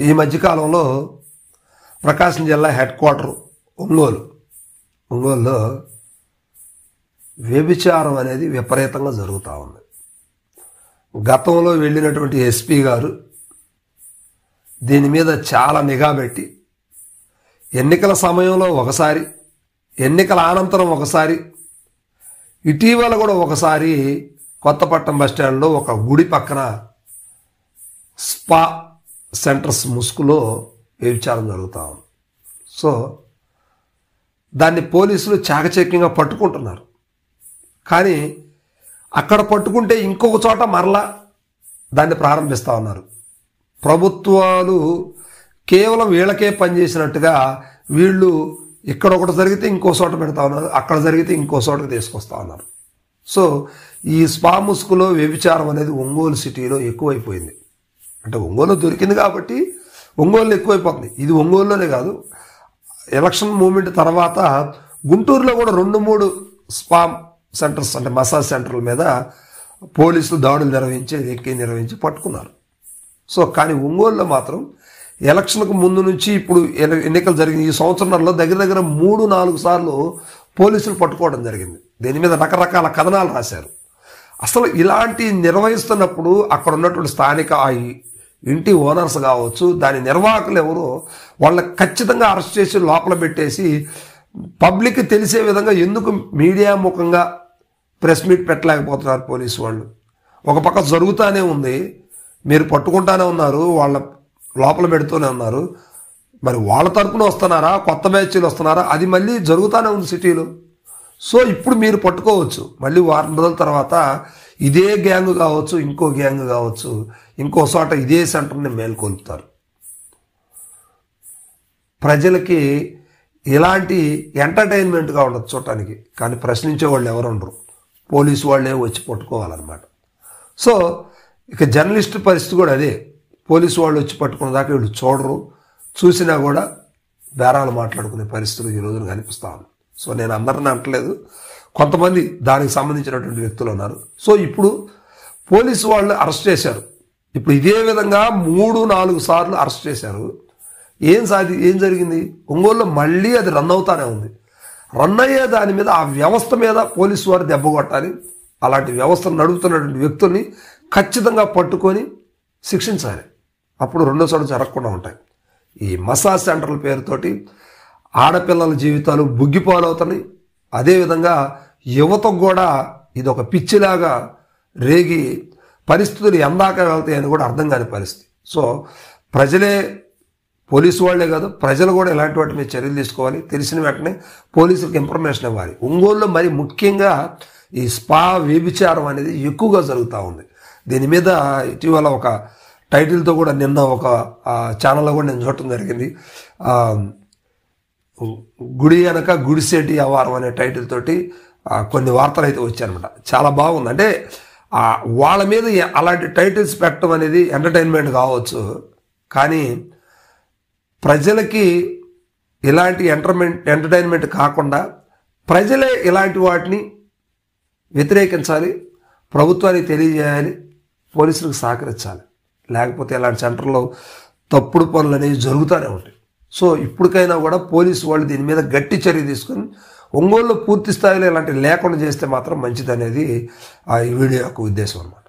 ఈ మధ్యకాలంలో ప్రకాశం జిల్లా హెడ్ క్వార్టర్ ఒంగోలులో వ్యభిచారం అనేది విపరీతంగా జరుగుతూ ఉంది. గతంలో వెళ్ళినటువంటి ఎస్పీ గారు దీని మీద చాలా నిఘా పెట్టి ఎన్నికల సమయంలో ఒకసారి, ఎన్నికల అనంతరం ఒకసారి, ఇటీవల కూడా ఒకసారి కొత్తపట్నం బస్టాండ్లో ఒక గుడి పక్కన స్పా సెంటర్స్ ముసుగులో వ్యభిచారం జరుగుతూ ఉంది. సో దాన్ని పోలీసులు చాకచక్యంగా పట్టుకుంటున్నారు. కానీ అక్కడ పట్టుకుంటే ఇంకొక చోట మరలా దాన్ని ప్రారంభిస్తూ ఉన్నారు. ప్రభుత్వాలు కేవలం వీళ్ళకే పనిచేసినట్టుగా వీళ్ళు ఇక్కడ ఒకటి జరిగితే ఇంకో చోట పెడతా ఉన్నారు, అక్కడ జరిగితే ఇంకో చోటకి తీసుకొస్తా ఉన్నారు. సో ఈ స్పా ముసుగులో వ్యభిచారం అనేది ఒంగోలు సిటీలో ఎక్కువైపోయింది. అంటే ఒంగోలు దొరికింది కాబట్టి ఒంగోలులో ఎక్కువైపోతుంది. ఇది ఒంగోలులోనే కాదు, ఎలక్షన్ మూమెంట్ తర్వాత గుంటూరులో కూడా 2-3 స్పా సెంటర్స్ అంటే మసాజ్ సెంటర్ల మీద పోలీసులు దాడులు నిర్వహించి పట్టుకున్నారు. సో కానీ ఒంగోలులో మాత్రం ఎలక్షన్కు ముందు నుంచి ఇప్పుడు ఎన్నికలు జరిగిన ఈ సంవత్సరంలో దగ్గర 3-4 సార్లు పోలీసులు పట్టుకోవడం జరిగింది. దీని మీద రకరకాల కథనాలు రాశారు. అసలు ఇలాంటి నిర్వహిస్తున్నప్పుడు అక్కడ ఉన్నటువంటి స్థానిక ఇంటి ఓనర్స్ కావచ్చు, దాని నిర్వాహకులు ఎవరో వాళ్ళని ఖచ్చితంగా అరెస్ట్ చేసి లోపల పెట్టేసి పబ్లిక్ తెలిసే విధంగా ఎందుకు మీడియా ముఖంగా ప్రెస్ మీట్ పెట్టలేకపోతున్నారు పోలీసు వాళ్ళు? ఒక పక్క జరుగుతూనే ఉంది, మీరు పట్టుకుంటానే ఉన్నారు, వాళ్ళ లోపల పెడుతూనే ఉన్నారు. మరి వాళ్ళ తరపున వస్తున్నారా, కొత్త బ్యాచ్లు వస్తున్నారా, అది మళ్ళీ జరుగుతూనే ఉంది సిటీలో. సో ఇప్పుడు మీరు పట్టుకోవచ్చు, మళ్ళీ వారం రోజుల తర్వాత ఇదే గ్యాంగ్ కావచ్చు, ఇంకో గ్యాంగ్ కావచ్చు, ఇంకో చోట ఇదే సెంటర్ని మేల్కొల్పుతారు. ప్రజలకి ఇలాంటి ఎంటర్టైన్మెంట్గా ఉండదు చూడటానికి, కానీ ప్రశ్నించే వాళ్ళు ఎవరు ఉండరు, పోలీసు వాళ్ళే వచ్చి పట్టుకోవాలన్నమాట. సో ఇక జర్నలిస్ట్ పరిస్థితి కూడా అదే, పోలీసు వాళ్ళు వచ్చి పట్టుకున్న దాకా వీళ్ళు చూడరు, చూసినా కూడా బేరాలు మాట్లాడుకునే పరిస్థితులు ఈ రోజున కనిపిస్తూ ఉంది. సో నేను అందరిని అంటలేదు, కొంతమంది దానికి సంబంధించినటువంటి వ్యక్తులు ఉన్నారు. సో ఇప్పుడు పోలీసు వాళ్ళు అరెస్ట్ చేశారు. ఇప్పుడు ఇదే విధంగా 3-4 సార్లు అరెస్ట్ చేశారు. ఏం జరిగింది? ఒంగోలులో మళ్ళీ అది రన్ అవుతానే ఉంది. రన్ అయ్యే దాని మీద, ఆ వ్యవస్థ మీద పోలీసు వారు దెబ్బ కొట్టాలి. అలాంటి వ్యవస్థను నడుపుతున్నటువంటి వ్యక్తుల్ని ఖచ్చితంగా పట్టుకొని శిక్షించాలి. అప్పుడు రెండోసారి జరగకుండా ఉంటాయి. ఈ మసాజ్ సెంటర్ల పేరుతోటి ఆడపిల్లల జీవితాలు బుగ్గిపాలవుతున్నాయి. అదేవిధంగా యువతకు కూడా ఇది ఒక పిచ్చిలాగా రేగి పరిస్థితులు ఎందాక వెళ్తాయని కూడా అర్థం కాని పరిస్థితి. సో ప్రజలే, పోలీసు వాళ్లే కాదు, ప్రజలు కూడా ఇలాంటి వాటి మీద చర్యలు తీసుకోవాలి. తెలిసిన వెంటనే పోలీసులకు ఇన్ఫర్మేషన్ ఇవ్వాలి. ఒంగోలులో మరి ముఖ్యంగా ఈ స్పా వ్యభిచారం అనేది ఎక్కువగా జరుగుతూ ఉంది. దీని మీద ఇటీవల ఒక టైటిల్తో కూడా నిన్న ఒక ఛానల్లో కూడా నేను చూడటం జరిగింది. గుడి వెనక గుడిసేటి వ్యవహారం అనే టైటిల్ తోటి కొన్ని వార్తలు అయితే వచ్చాయన్నమాట. చాలా బాగుంది. అంటే వాళ్ళ మీద అలాంటి టైటిల్స్ పెట్టడం అనేది ఎంటర్టైన్మెంట్ కావచ్చు, కానీ ప్రజలకి ఇలాంటి ఎంటర్టైన్మెంట్ కాకుండా ప్రజలే ఇలాంటి వాటిని వ్యతిరేకించాలి, ప్రభుత్వానికి తెలియజేయాలి, పోలీసులకు సహకరించాలి. లేకపోతే ఇలాంటి సెంటర్లో తప్పుడు పనులు అనేవి జరుగుతూనే ఉంటాయి. సో ఇప్పటికైనా కూడా పోలీసు వాళ్ళు దీని మీద గట్టి చర్య తీసుకొని ఒంగోలులో పూర్తి స్థాయిలో ఇలాంటివి లేకుండా చేస్తే మాత్రం మంచిదనేది ఈ వీడియో యొక్క ఉద్దేశం అన్నమాట.